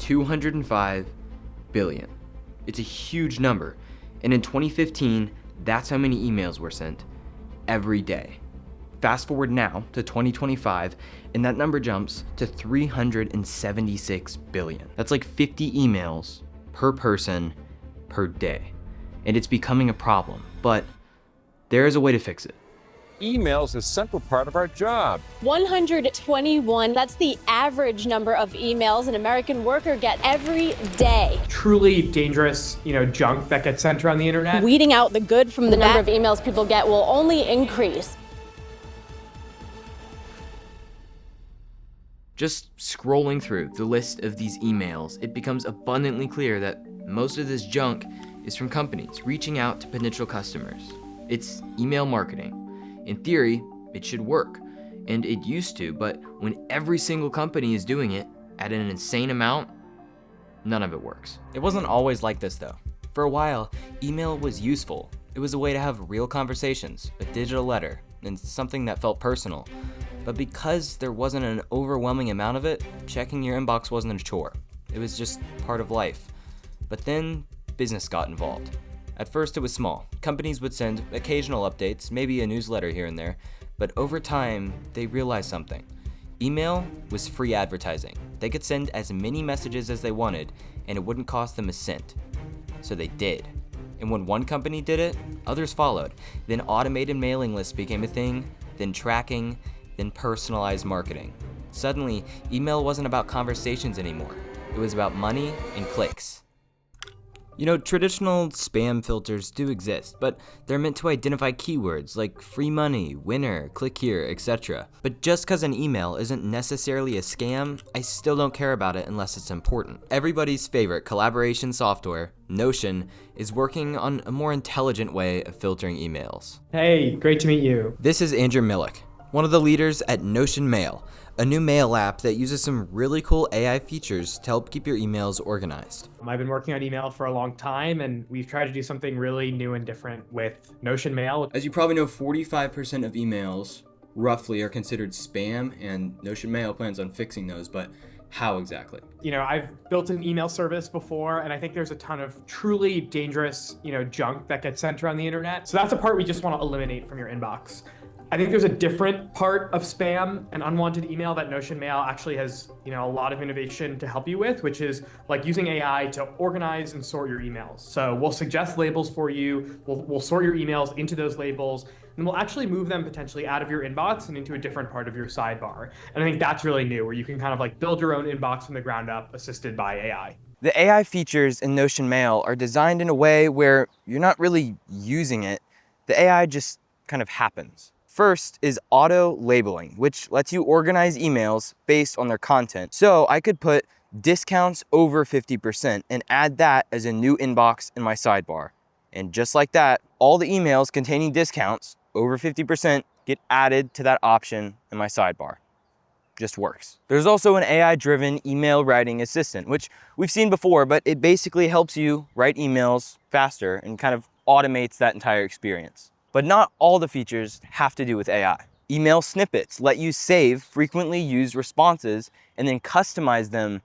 205 billion. It's a huge number. And in 2015, that's how many emails were sent every day. Fast forward now to 2025, and that number jumps to 376 billion. That's like 50 emails per person per day. And it's becoming a problem, but there is a way to fix it. Email is a central part of our job. 121, that's the average number of emails an American worker gets every day. Truly dangerous, junk that gets sent around the internet. Weeding out the good from the number of emails people get will only increase. Just scrolling through the list of these emails, it becomes abundantly clear that most of this junk is from companies reaching out to potential customers. It's email marketing. In theory, it should work, and it used to, but when every single company is doing it at an insane amount, none of it works. It wasn't always like this though. For a while, email was useful. It was a way to have real conversations, a digital letter, and something that felt personal. But because there wasn't an overwhelming amount of it, checking your inbox wasn't a chore. It was just part of life. But then business got involved. At first it was small. Companies would send occasional updates, maybe a newsletter here and there, but over time, they realized something. Email was free advertising. They could send as many messages as they wanted, and it wouldn't cost them a cent. So they did. And when one company did it, others followed. Then automated mailing lists became a thing, then tracking, then personalized marketing. Suddenly, email wasn't about conversations anymore. It was about money and clicks. Traditional spam filters do exist, but they're meant to identify keywords like free money, winner, click here, etc. But just because an email isn't necessarily a scam, I still don't care about it unless it's important. Everybody's favorite collaboration software, Notion, is working on a more intelligent way of filtering emails. Hey, great to meet you. This is Andrew Millick, one of the leaders at Notion Mail, a new mail app that uses some really cool AI features to help keep your emails organized. I've been working on email for a long time, and we've tried to do something really new and different with Notion Mail. As you probably know, 45% of emails roughly are considered spam, and Notion Mail plans on fixing those, but how exactly? I've built an email service before, and I think there's a ton of truly dangerous, junk that gets sent around the internet. So that's a part we just want to eliminate from your inbox. I think there's a different part of spam and unwanted email that Notion Mail actually has, a lot of innovation to help you with, which is like using AI to organize and sort your emails. So we'll suggest labels for you, we'll sort your emails into those labels, and we'll actually move them potentially out of your inbox and into a different part of your sidebar. And I think that's really new, where you can kind of like build your own inbox from the ground up, assisted by AI. The AI features in Notion Mail are designed in a way where you're not really using it. The AI just kind of happens. First is auto labeling, which lets you organize emails based on their content. So I could put discounts over 50% and add that as a new inbox in my sidebar. And just like that, all the emails containing discounts over 50% get added to that option in my sidebar. Just works. There's also an AI-driven email writing assistant, which we've seen before, but it basically helps you write emails faster and kind of automates that entire experience. But not all the features have to do with AI. Email snippets let you save frequently used responses and then customize them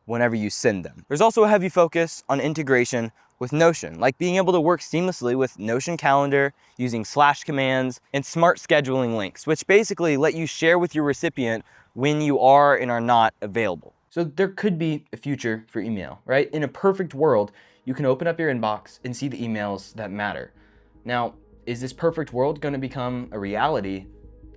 whenever you send them. There's also a heavy focus on integration with Notion, like being able to work seamlessly with Notion Calendar using slash commands and smart scheduling links, which basically let you share with your recipient when you are and are not available. So there could be a future for email, right? In a perfect world, you can open up your inbox and see the emails that matter. Now, is this perfect world going to become a reality?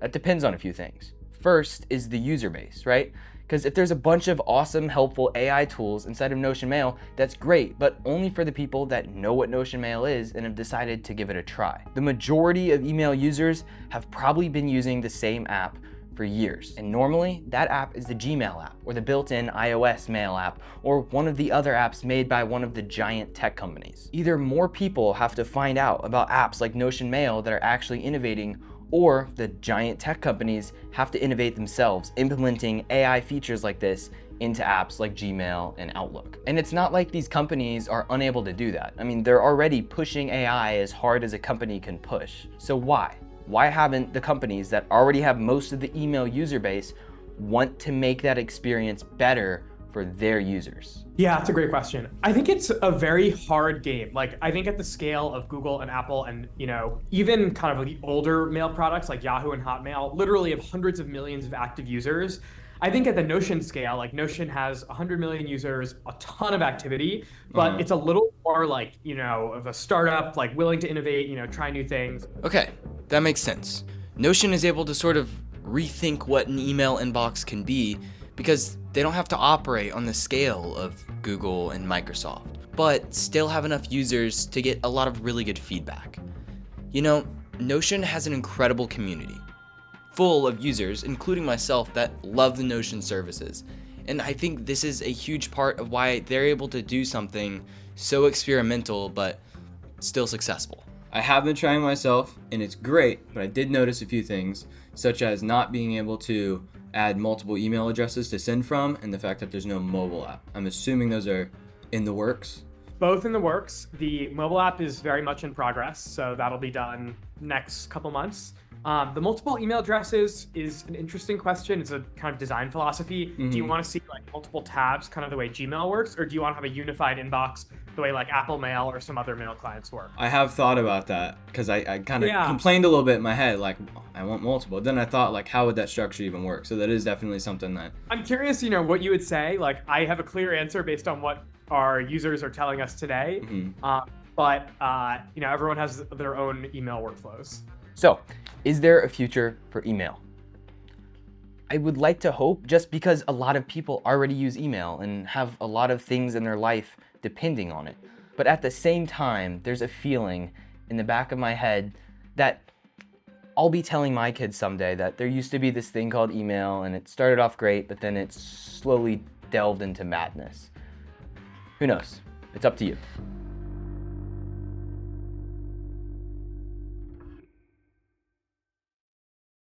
That depends on a few things. First is the user base, right? Because if there's a bunch of awesome, helpful AI tools inside of Notion Mail, that's great, but only for the people that know what Notion Mail is and have decided to give it a try. The majority of email users have probably been using the same app for years. And normally, that app is the Gmail app, or the built-in iOS mail app, or one of the other apps made by one of the giant tech companies. Either more people have to find out about apps like Notion Mail that are actually innovating, or the giant tech companies have to innovate themselves, implementing AI features like this into apps like Gmail and Outlook. And it's not like these companies are unable to do that. I mean, they're already pushing AI as hard as a company can push. So why? Why haven't the companies that already have most of the email user base want to make that experience better for their users? Yeah, it's a great question. I think it's a very hard game. Like, I think at the scale of Google and Apple and, even kind of the older mail products like Yahoo and Hotmail, literally have hundreds of millions of active users. I think at the Notion scale, like Notion has 100 million users, a ton of activity, but it's a little more like, of a startup, like willing to innovate, try new things. Okay, that makes sense. Notion is able to sort of rethink what an email inbox can be because they don't have to operate on the scale of Google and Microsoft, but still have enough users to get a lot of really good feedback. Notion has an incredible community, full of users, including myself, that love the Notion services. And I think this is a huge part of why they're able to do something so experimental, but still successful. I have been trying myself, and it's great, but I did notice a few things, such as not being able to add multiple email addresses to send from, and the fact that there's no mobile app. I'm assuming those are in the works. Both in the works. The mobile app is very much in progress, so that'll be done next couple months. The multiple email addresses is an interesting question. It's a kind of design philosophy. Do you want to see like multiple tabs, kind of the way Gmail works, or do you want to have a unified inbox the way like Apple Mail or some other mail clients work? I have thought about that because I kind of complained a little bit in my head, like I want multiple. Then I thought, like, how would that structure even work? So that is definitely something that I'm curious, what you would say. Like, I have a clear answer based on what our users are telling us today. But everyone has their own email workflows. So, is there a future for email? I would like to hope, just because a lot of people already use email and have a lot of things in their life depending on it. But at the same time, there's a feeling in the back of my head that I'll be telling my kids someday that there used to be this thing called email and it started off great, but then it slowly delved into madness. Who knows? It's up to you.